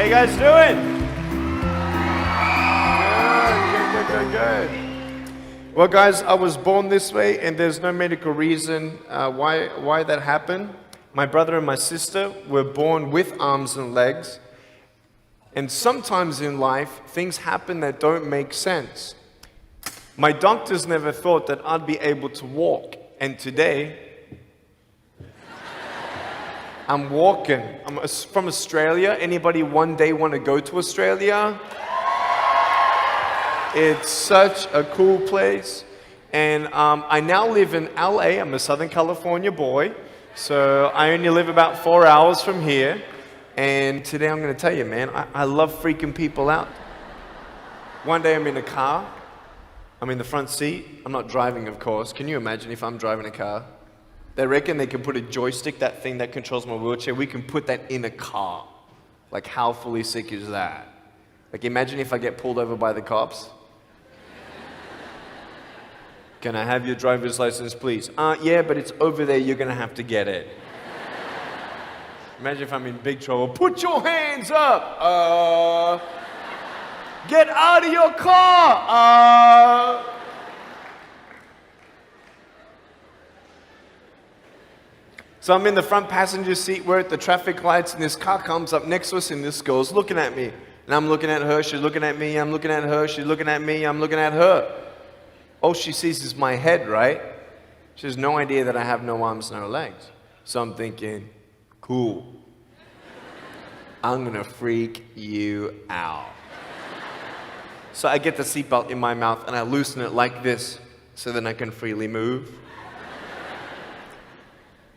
How you guys doing? Good. Well, guys, I was born this way, and there's no medical reason why that happened. My brother and my sister were born with arms and legs, and sometimes in life, things happen that don't make sense. My doctors never thought that I'd be able to walk, and today, I'm walking. I'm from Australia. Anybody one day want to go to Australia? It's such a cool place. And I now live in LA. I'm a Southern California boy. So I only live about 4 hours from here. And today I'm going to tell you, man, I love freaking people out. One day I'm in a car. I'm in the front seat. I'm not driving, of course. Can you imagine if I'm driving a car? They reckon they can put a joystick, that thing that controls my wheelchair, we can put that in a car. Like, how fully sick is that? Like, imagine if I get pulled over by the cops. Can I have your driver's license, please? Yeah, but it's over there, you're gonna have to get it. Imagine if I'm in big trouble. Put your hands up! Get out of your car! So I'm in the front passenger seat, we're at the traffic lights, and this car comes up next to us, and this girl's looking at me. And I'm looking at her, she's looking at me, I'm looking at her, she's looking at me, I'm looking at her. All she sees is my head, right? She has no idea that I have no arms, no legs. So I'm thinking, cool. I'm gonna freak you out. So I get the seatbelt in my mouth, and I loosen it like this, so then I can freely move.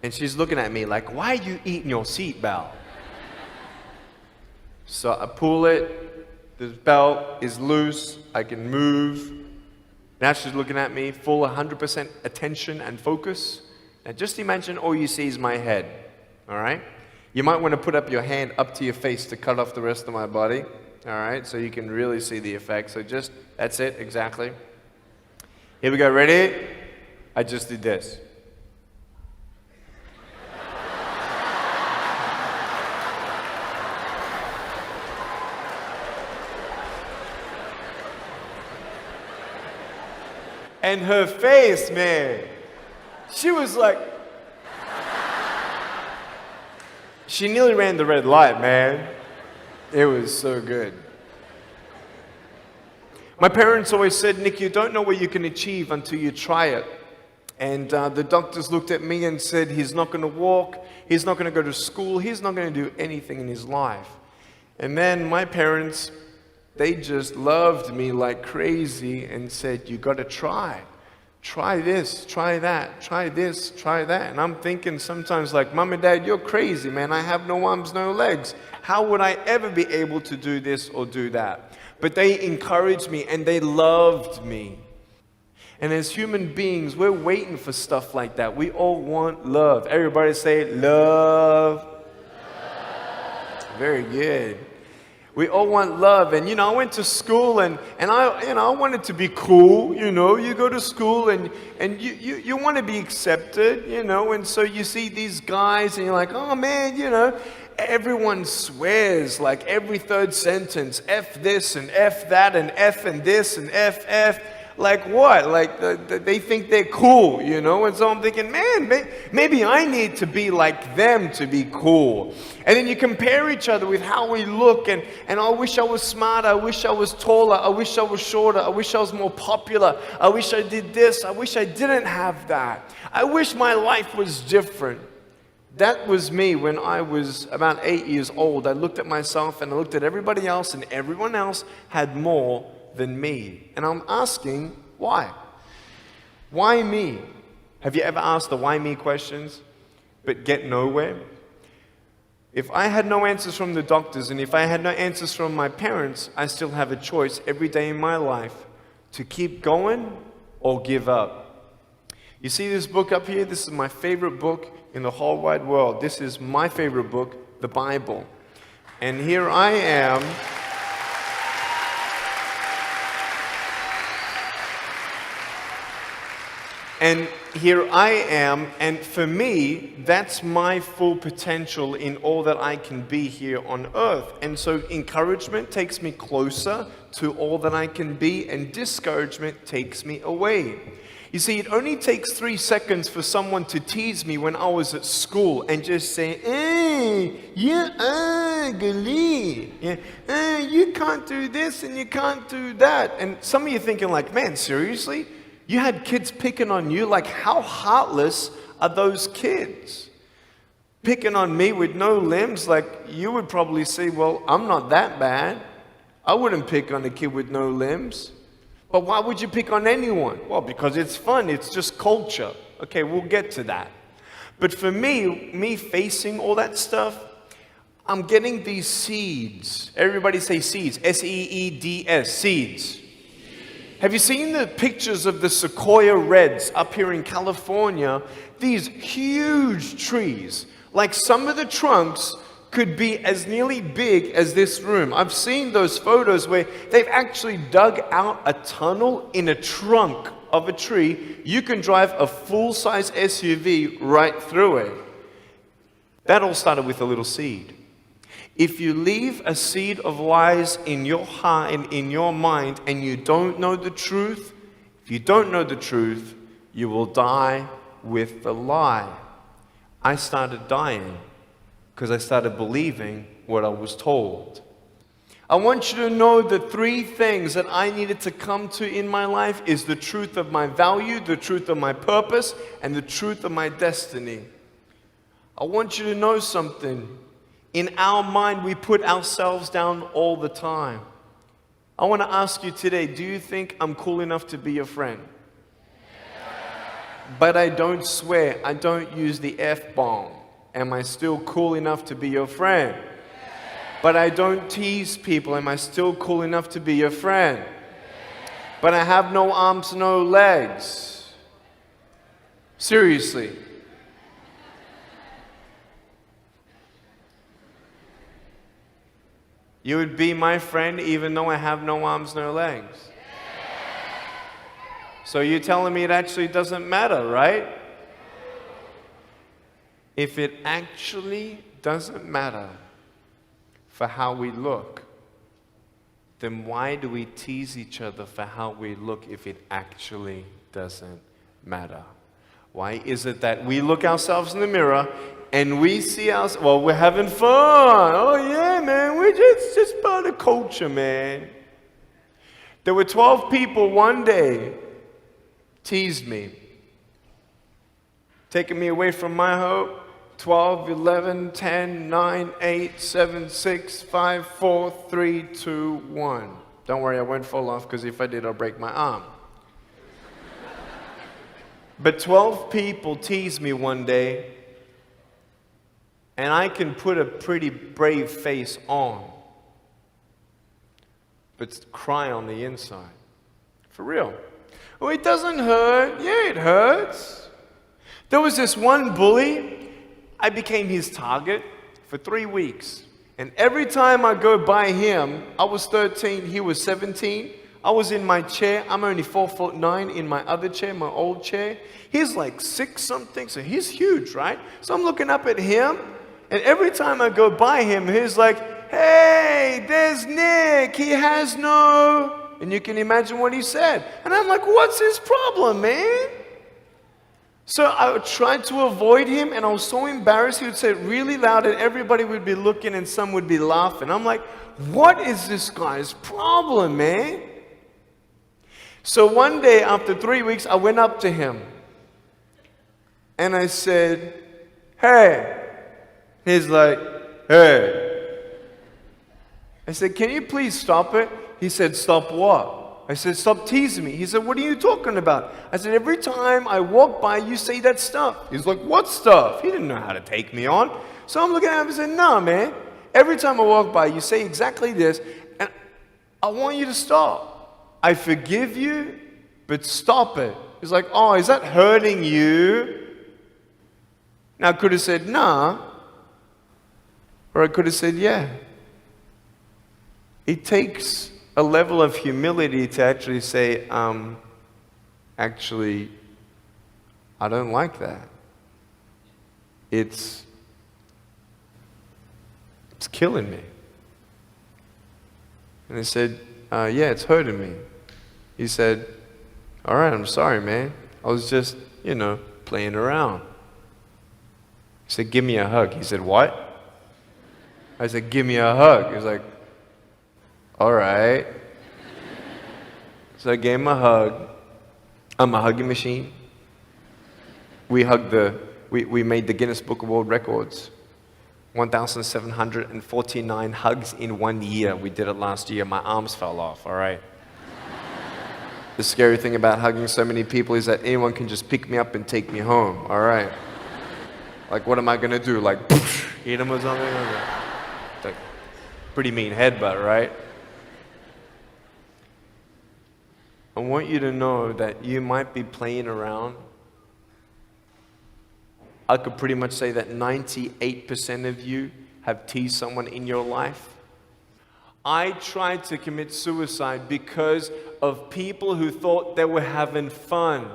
And she's looking at me like, why are you eating your seatbelt? So I pull it, the belt is loose, I can move. Now she's looking at me, full 100% attention and focus. Now just imagine all you see is my head, all right? You might want to put up your hand up to your face to cut off the rest of my body, all right? So you can really see the effect. So just, that's it, exactly. Here we go, ready? I just did this. And her face, man, she was like, she nearly ran the red light, man. It was so good. My parents always said, Nick, you don't know what you can achieve until you try it. And the doctors looked at me and said, he's not going to walk, he's not going to go to school, he's not going to do anything in his life. And then my parents, they just loved me like crazy and said, you got to try. Try this, try that, try this, try that. And I'm thinking sometimes like, Mom and Dad, you're crazy, man. I have no arms, no legs. How would I ever be able to do this or do that? But they encouraged me and they loved me. And as human beings, we're waiting for stuff like that. We all want love. Everybody say love. Very good. We all want love. And, I went to school and I wanted to be cool, You go to school and you want to be accepted, And so you see these guys and you're like, oh, man, Everyone swears like every third sentence, F this and F that and F and this and F. Like what? Like they think they're cool, And so I'm thinking, man, maybe I need to be like them to be cool. And then you compare each other with how we look, and I wish I was smarter, I wish I was taller, I wish I was shorter, I wish I was more popular, I wish I did this, I wish I didn't have that. I wish my life was different. That was me when I was about 8 years old. I looked at myself and I looked at everybody else, and everyone else had more than me. And I'm asking, why? Why me? Have you ever asked the why me questions but get nowhere? If I had no answers from the doctors and if I had no answers from my parents, I still have a choice every day in my life to keep going or give up. You see this book up here? This is my favorite book in the whole wide world. This is my favorite book, the Bible. And here I am. And here I am, and for me, that's my full potential in all that I can be here on earth. And so encouragement takes me closer to all that I can be, and discouragement takes me away. You see, it only takes 3 seconds for someone to tease me when I was at school and just say, you're ugly. You can't do this and you can't do that. And some of you thinking like, man, seriously? You had kids picking on you? Like, how heartless are those kids? Picking on me with no limbs? Like, you would probably say, well, I'm not that bad. I wouldn't pick on a kid with no limbs. But why would you pick on anyone? Well, because it's fun. It's just culture. Okay, we'll get to that. But for me facing all that stuff, I'm getting these seeds. Everybody say seeds. S-E-E-D-S, seeds. Have you seen the pictures of the sequoia reds up here in California? These huge trees. Like some of the trunks could be as nearly big as this room. I've seen those photos where they've actually dug out a tunnel in a trunk of a tree. You can drive a full-size SUV right through it. That all started with a little seed. If you leave a seed of lies in your heart and in your mind and you don't know the truth, if you don't know the truth, you will die with the lie. I started dying because I started believing what I was told. I want you to know the 3 things that I needed to come to in my life is the truth of my value, the truth of my purpose, and the truth of my destiny. I want you to know something. In our mind, we put ourselves down all the time. I want to ask you today, do you think I'm cool enough to be your friend? But I don't swear, I don't use the F-bomb. Am I still cool enough to be your friend? But I don't tease people. Am I still cool enough to be your friend? But I have no arms, no legs. Seriously. You would be my friend even though I have no arms, no legs. So you're telling me it actually doesn't matter, right? If it actually doesn't matter for how we look, then why do we tease each other for how we look if it actually doesn't matter? Why is it that we look ourselves in the mirror and we see ourselves, well, we're having fun. Oh yeah, man, we're just part of culture, man. There were 12 people one day teased me, taking me away from my hope. 12, 11, 10, 9, 8, 7, 6, 5, 4, 3, 2, 1. Don't worry, I won't fall off because if I did, I'll break my arm. But 12 people teased me one day, and I can put a pretty brave face on, but cry on the inside. For real. Oh, it doesn't hurt. Yeah, it hurts. There was this one bully. I became his target for 3 weeks. And every time I go by him, I was 13, he was 17. I was in my chair. I'm only 4'9" in my other chair, my old chair. He's like 6 something, so he's huge, right? So I'm looking up at him, and every time I go by him, he's like, hey, there's Nick. He has no... And you can imagine what he said. And I'm like, what's his problem, man? So I tried to avoid him, and I was so embarrassed. He would say it really loud, and everybody would be looking, and some would be laughing. I'm like, what is this guy's problem, man? So one day, after 3 weeks, I went up to him, and I said, hey. He's like, hey. I said, can you please stop it? He said, stop what? I said, stop teasing me. He said, what are you talking about? I said, every time I walk by, you say that stuff. He's like, what stuff? He didn't know how to take me on. So I'm looking at him and said, nah, man. Every time I walk by, you say exactly this, and I want you to stop. I forgive you, but stop it. He's like, oh, is that hurting you? Now, I could have said, nah. Or I could have said, yeah. It takes a level of humility to actually say, actually, I don't like that. It's killing me. And I said, yeah, it's hurting me. He said, all right, I'm sorry, man. I was just, playing around. He said, give me a hug. He said, what? I said, give me a hug. He was like, all right. So I gave him a hug. I'm a hugging machine. We made the Guinness Book of World Records. 1,749 hugs in 1 year. We did it last year. My arms fell off, all right? The scary thing about hugging so many people is that anyone can just pick me up and take me home, all right? Like, what am I going to do? Like, hit them or something? It's like, pretty mean headbutt, right? I want you to know that you might be playing around. I could pretty much say that 98% of you have teased someone in your life. I tried to commit suicide because of people who thought they were having fun,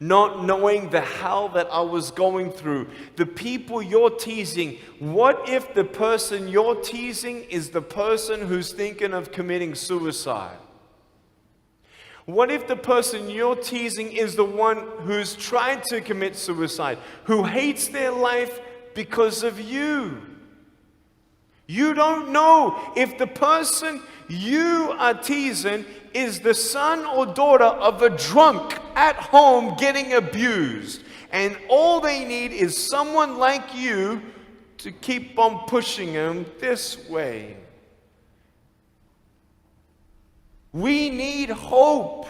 not knowing the hell that I was going through. The people you're teasing, what if the person you're teasing is the person who's thinking of committing suicide? What if the person you're teasing is the one who's tried to commit suicide, who hates their life because of you? You don't know if the person you are teasing is the son or daughter of a drunk at home getting abused. And all they need is someone like you to keep on pushing them this way. We need hope.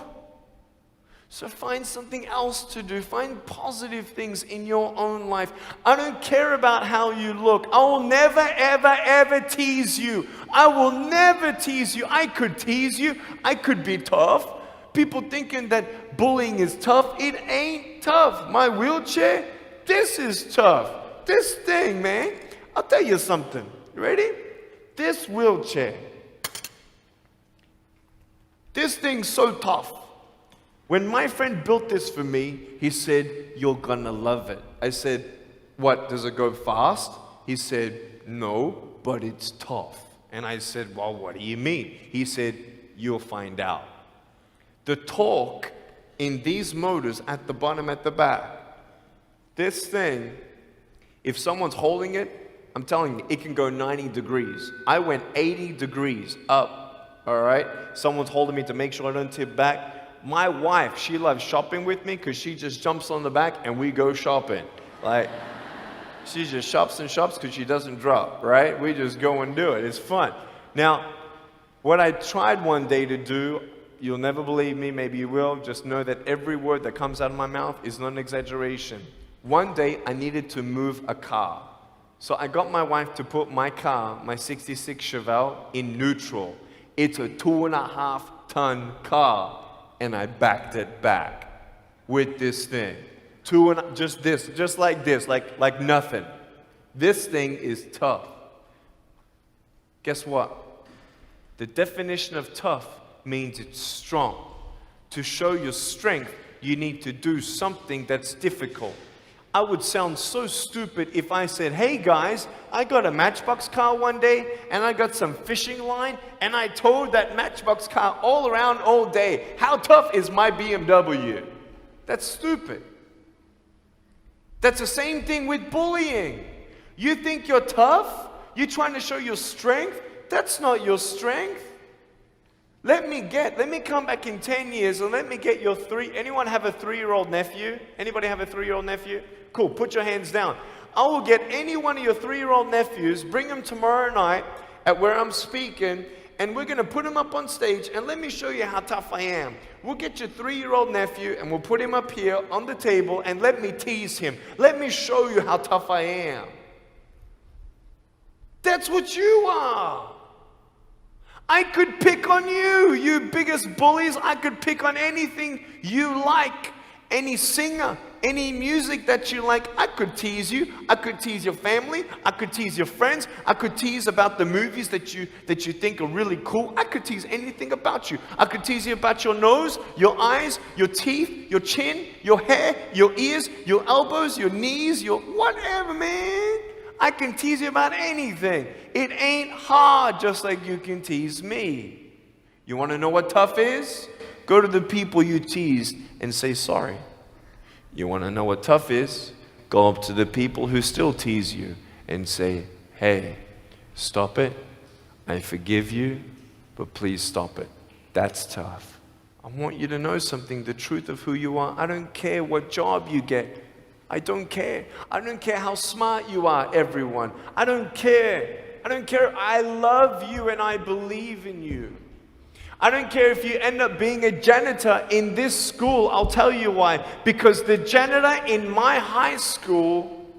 So find something else to do. Find positive things in your own life. I don't care about how you look. I will never, ever, ever tease you. I will never tease you. I could tease you. I could be tough. People thinking that bullying is tough. It ain't tough. My wheelchair, this is tough. This thing, man. I'll tell you something. You ready? This wheelchair. This thing's so tough. When my friend built this for me, he said, you're gonna love it. I said, what, does it go fast? He said, no, but it's tough. And I said, well, what do you mean? He said, you'll find out. The torque in these motors at the bottom, at the back, this thing, if someone's holding it, I'm telling you, it can go 90 degrees. I went 80 degrees up, all right? Someone's holding me to make sure I don't tip back. My wife, she loves shopping with me because she just jumps on the back and we go shopping. Like, she just shops and shops because she doesn't drop, right? We just go and do it. It's fun. Now, what I tried one day to do, you'll never believe me, maybe you will, just know that every word that comes out of my mouth is not an exaggeration. One day, I needed to move a car. So I got my wife to put my car, my 66 Chevelle, in neutral. It's a 2.5-ton car. And I backed it back with this thing. Just like this, like nothing. This thing is tough. Guess what? The definition of tough means it's strong. To show your strength, you need to do something that's difficult. I would sound so stupid if I said, hey guys, I got a Matchbox car one day and I got some fishing line and I towed that Matchbox car all around all day. How tough is my BMW? That's stupid. That's the same thing with bullying. You think you're tough? You're trying to show your strength? That's not your strength. Let me come back in 10 years and let me get your anyone have a 3-year-old nephew? Anybody have a 3-year-old nephew? Cool, put your hands down. I will get any one of your 3-year-old nephews, bring them tomorrow night at where I'm speaking, and we're going to put him up on stage, and let me show you how tough I am. We'll get your 3-year-old nephew, and we'll put him up here on the table, and let me tease him. Let me show you how tough I am. That's what you are. I could pick on you, you biggest bullies. I could pick on anything you like. Any singer, Any music that you like, I could tease you. I could tease your family. I could tease your friends. I could tease about the movies that you think are really cool. I could tease anything about you. I could tease you about your nose, your eyes, your teeth, your chin, your hair, your ears, your elbows, your knees, your whatever, man. I can tease you about anything. It ain't hard, just like you can tease me. You want to know what tough is? Go to the people you teased and say sorry. You want to know what tough is? Go up to the people who still tease you and say, hey, stop it. I forgive you, but please stop it. That's tough. I want you to know something, the truth of who you are. I don't care what job you get. I don't care. I don't care how smart you are, everyone. I don't care. I don't care. I love you and I believe in you. I don't care if you end up being a janitor in this school. I'll tell you why. Because the janitor in my high school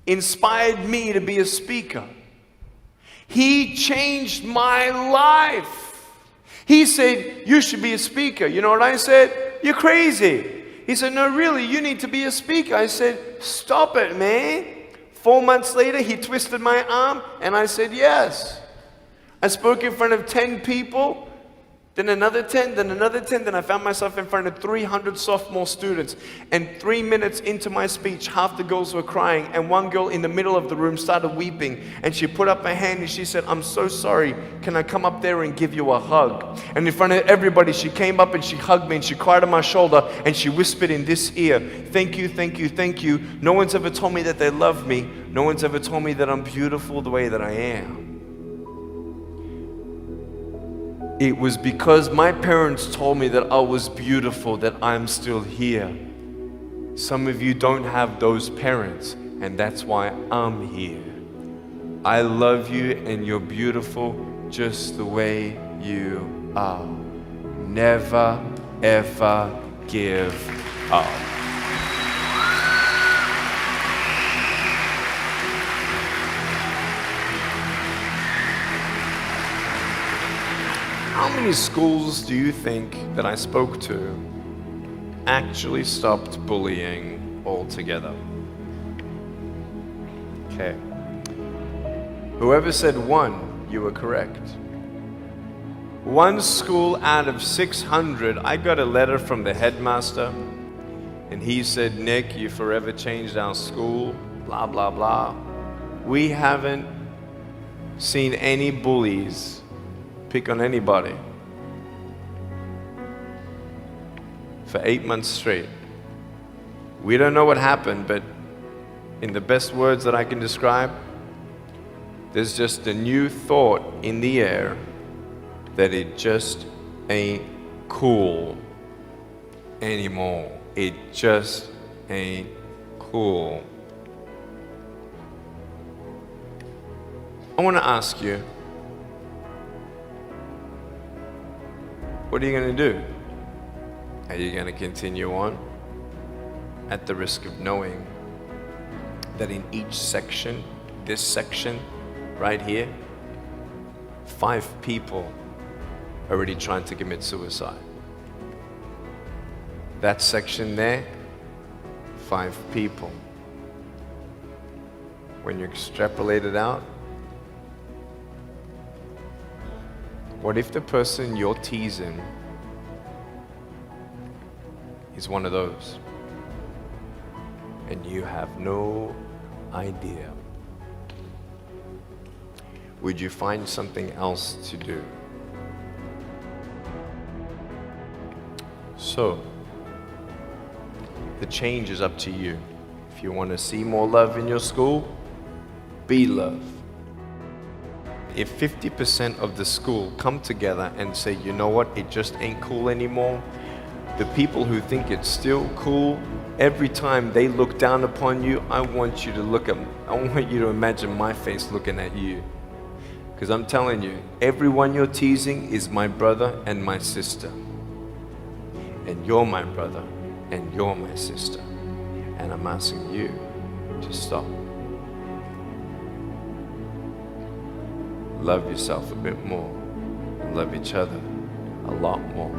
inspired me to be a speaker. He changed my life. He said, you should be a speaker. You know what I said? You're crazy. He said, no, really, you need to be a speaker. I said, stop it, man. 4 months later, he twisted my arm, and I said, yes. I spoke in front of 10 people, then another 10, then another 10, then I found myself in front of 300 sophomore students. And 3 minutes into my speech, half the girls were crying, and one girl in the middle of the room started weeping, and she put up her hand and she said, I'm so sorry, can I come up there and give you a hug? And in front of everybody, she came up and she hugged me and she cried on my shoulder and she whispered in this ear, thank you, thank you, thank you. No one's ever told me that they love me. No one's ever told me that I'm beautiful the way that I am. It was because my parents told me that I was beautiful that I'm still here. Some of you don't have those parents, and that's why I'm here. I love you, and you're beautiful just the way you are. Never, ever give up. How many schools do you think that I spoke to actually stopped bullying altogether? Okay. Whoever said one, you were correct. One school out of 600, I got a letter from the headmaster, and he said, Nick, you forever changed our school, blah, blah, blah. We haven't seen any bullies pick on anybody for 8 months straight. We don't know what happened, but in the best words that I can describe, there's just a new thought in the air that it just ain't cool anymore. It just ain't cool. I want to ask you, what are you going to do? Are you going to continue on at the risk of knowing that in each section, this section right here, 5 people are already trying to commit suicide? That section there, 5 people. When you extrapolate it out, what if the person you're teasing is one of those, and you have no idea? Would you find something else to do? So, the change is up to you. If you want to see more love in your school, be love. If 50% of the school come together and say, you know what, it just ain't cool anymore, the people who think it's still cool, every time they look down upon you, I want you to imagine my face looking at you. Because I'm telling you, everyone you're teasing is my brother and my sister. And you're my brother and you're my sister. And I'm asking you to stop. Love yourself a bit more. Love each other a lot more.